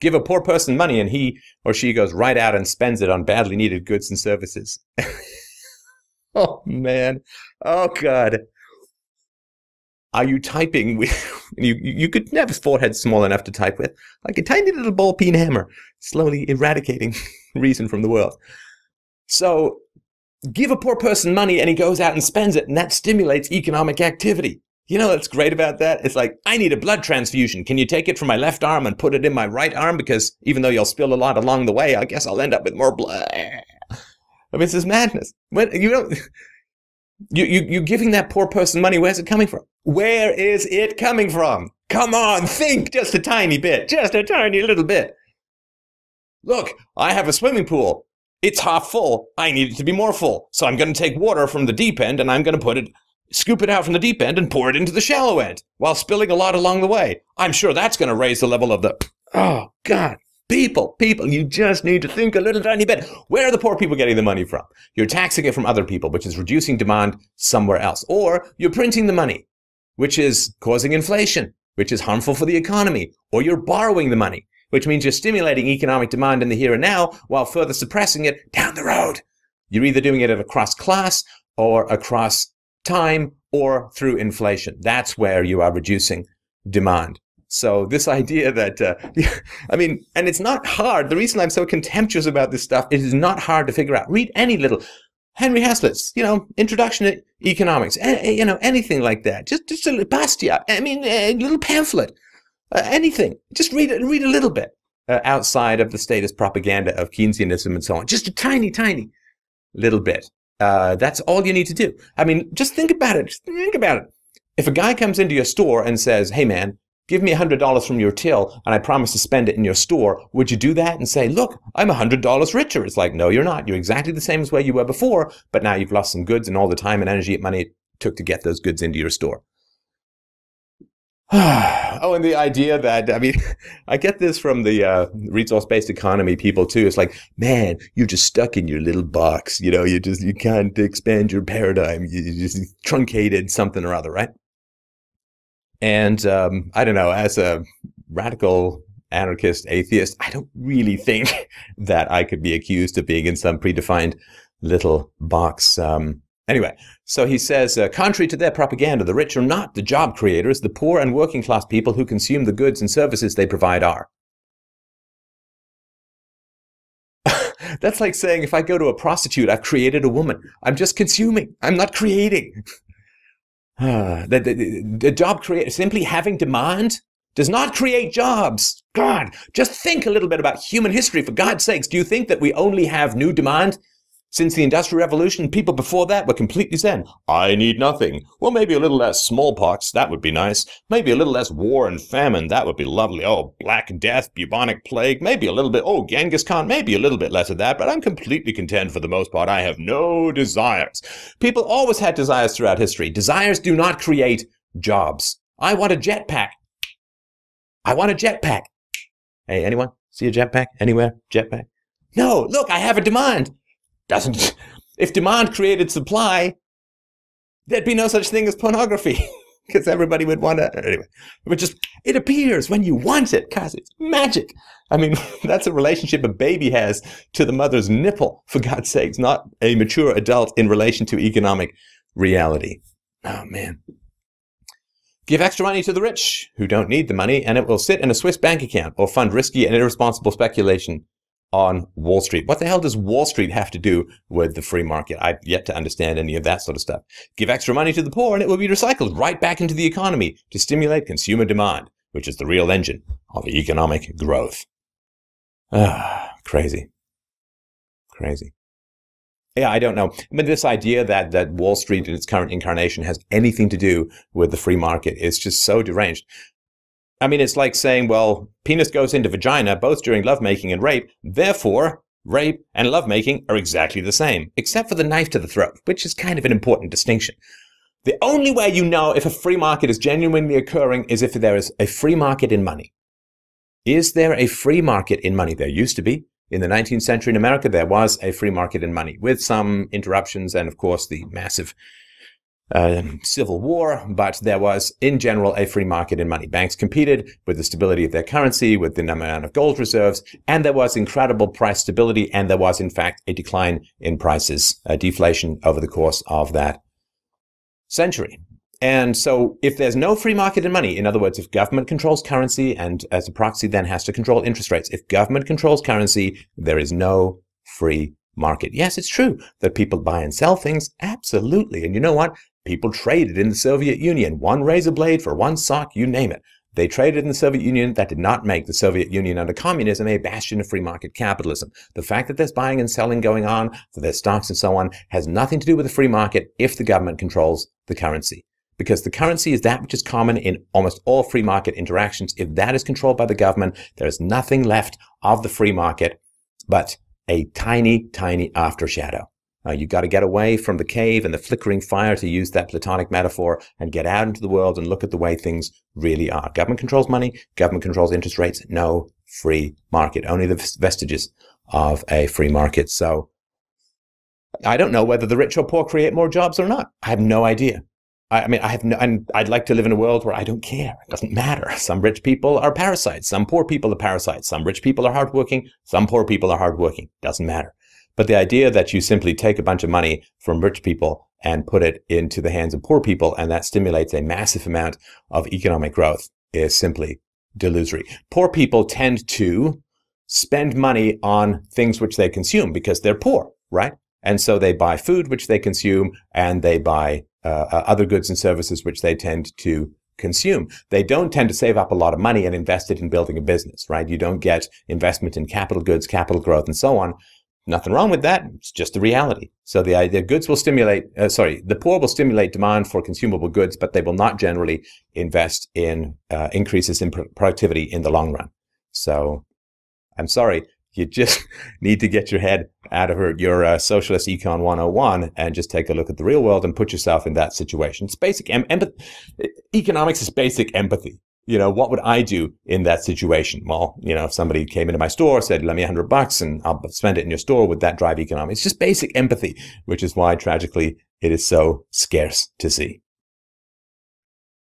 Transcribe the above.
Give a poor person money and he or she goes right out and spends it on badly needed goods and services. Oh, man. Oh, God. Are you typing with... You could have a forehead small enough to type with, like a tiny little ball-peen hammer, slowly eradicating reason from the world. So, give a poor person money and he goes out and spends it, and that stimulates economic activity. You know what's great about that? It's like, I need a blood transfusion. Can you take it from my left arm and put it in my right arm? Because even though you'll spill a lot along the way, I guess I'll end up with more blood. I mean, it's just madness. When, you know, you're giving that poor person money. Where's it coming from? Where is it coming from? Come on, think just a tiny bit. Just a tiny little bit. Look, I have a swimming pool. It's half full. I need it to be more full. So I'm going to take water from the deep end and I'm going to scoop it out from the deep end and pour it into the shallow end while spilling a lot along the way. I'm sure that's going to raise the level of the... Oh, God. People, you just need to think a little tiny bit. Where are the poor people getting the money from? You're taxing it from other people, which is reducing demand somewhere else. Or you're printing the money, which is causing inflation, which is harmful for the economy. Or you're borrowing the money, which means you're stimulating economic demand in the here and now while further suppressing it down the road. You're either doing it across class or across time or through inflation. That's where you are reducing demand. So this idea that, I mean, and it's not hard. The reason I'm so contemptuous about this stuff, it is not hard to figure out. Read any little Henry Hazlitt's, Introduction to Economics, anything like that. Just a Bastiat. I mean, a little pamphlet, anything. Just read a little bit outside of the status propaganda of Keynesianism and so on. Just a tiny, tiny little bit. That's all you need to do. I mean, just think about it. Just think about it. If a guy comes into your store and says, hey, man, give me $100 from your till and I promise to spend it in your store, would you do that and say, look, I'm $100 richer? It's like, no, you're not. You're exactly the same as where you were before, but now you've lost some goods and all the time and energy and money it took to get those goods into your store. Oh, and the idea that, I mean, I get this from the resource-based economy people too. It's like, man, you're just stuck in your little box. You can't expand your paradigm. You just truncated something or other, right? And I don't know, as a radical anarchist atheist, I don't really think that I could be accused of being in some predefined little box. Anyway, so he says, contrary to their propaganda, the rich are not the job creators. The poor and working class people who consume the goods and services they provide are. That's like saying if I go to a prostitute, I've created a woman. I'm just consuming. I'm not creating. The job creator, simply having demand does not create jobs. God, just think a little bit about human history, for God's sakes. Do you think that we only have new demand since the Industrial Revolution? People before that were completely zen. I need nothing. Well, maybe a little less smallpox, that would be nice. Maybe a little less war and famine, that would be lovely. Oh, Black Death, bubonic plague, maybe a little bit. Oh, Genghis Khan, maybe a little bit less of that, but I'm completely content for the most part. I have no desires. People always had desires throughout history. Desires do not create jobs. I want a jetpack. I want a jetpack. Hey, anyone see a jetpack? Anywhere? Jetpack? No, look, I have a demand. If demand created supply, there'd be no such thing as pornography, because everybody would want to. Anyway, it appears when you want it, because it's magic. I mean, that's a relationship a baby has to the mother's nipple, for God's sakes, not a mature adult in relation to economic reality. Oh, man. Give extra money to the rich who don't need the money, and it will sit in a Swiss bank account or fund risky and irresponsible speculation on Wall Street. What the hell does Wall Street have to do with the free market? I've yet to understand any of that sort of stuff. Give extra money to the poor and it will be recycled right back into the economy to stimulate consumer demand, which is the real engine of economic growth. Crazy. Crazy. Yeah, I don't know. I mean, this idea that Wall Street in its current incarnation has anything to do with the free market is just so deranged. I mean, it's like saying, well, penis goes into vagina both during lovemaking and rape. Therefore, rape and lovemaking are exactly the same, except for the knife to the throat, which is kind of an important distinction. The only way you know if a free market is genuinely occurring is if there is a free market in money. Is there a free market in money? There used to be. In the 19th century in America, there was a free market in money, with some interruptions and, of course, the massive civil war, but there was, in general, a free market in money. Banks competed with the stability of their currency, with the amount of gold reserves, and there was incredible price stability, and there was, in fact, a decline in prices, a deflation over the course of that century. And so if there's no free market in money, in other words, if government controls currency and as a proxy then has to control interest rates, if government controls currency, there is no free market. Yes, it's true that people buy and sell things. Absolutely. And you know what? People traded in the Soviet Union, one razor blade for one sock, you name it. They traded in the Soviet Union. That did not make the Soviet Union under communism a bastion of free market capitalism. The fact that there's buying and selling going on, that there's stocks and so on, has nothing to do with the free market if the government controls the currency. Because the currency is that which is common in almost all free market interactions. If that is controlled by the government, there is nothing left of the free market but a tiny, tiny aftershadow. You've got to get away from the cave and the flickering fire, to use that Platonic metaphor, and get out into the world and look at the way things really are. Government controls money, government controls interest rates, no free market, only the vestiges of a free market. So I don't know whether the rich or poor create more jobs or not. I have no idea. And I'd like to live in a world where I don't care. It doesn't matter. Some rich people are parasites. Some poor people are parasites. Some rich people are hardworking. Some poor people are hardworking. Doesn't matter. But the idea that you simply take a bunch of money from rich people and put it into the hands of poor people, and that stimulates a massive amount of economic growth, is simply delusory. Poor people tend to spend money on things which they consume because they're poor, right? And so they buy food which they consume, and they buy other goods and services which they tend to consume. They don't tend to save up a lot of money and invest it in building a business, right? You don't get investment in capital goods, capital growth, and so on. Nothing wrong with that. It's just the reality. So the idea, the poor will stimulate demand for consumable goods, but they will not generally invest in increases in productivity in the long run. So I'm sorry. You just need to get your head out of your Socialist Econ 101 and just take a look at the real world and put yourself in that situation. It's basic empathy. Economics is basic empathy. What would I do in that situation? Well, if somebody came into my store, said, lend me $100 and I'll spend it in your store, would that drive economics? It's just basic empathy, which is why, tragically, it is so scarce to see.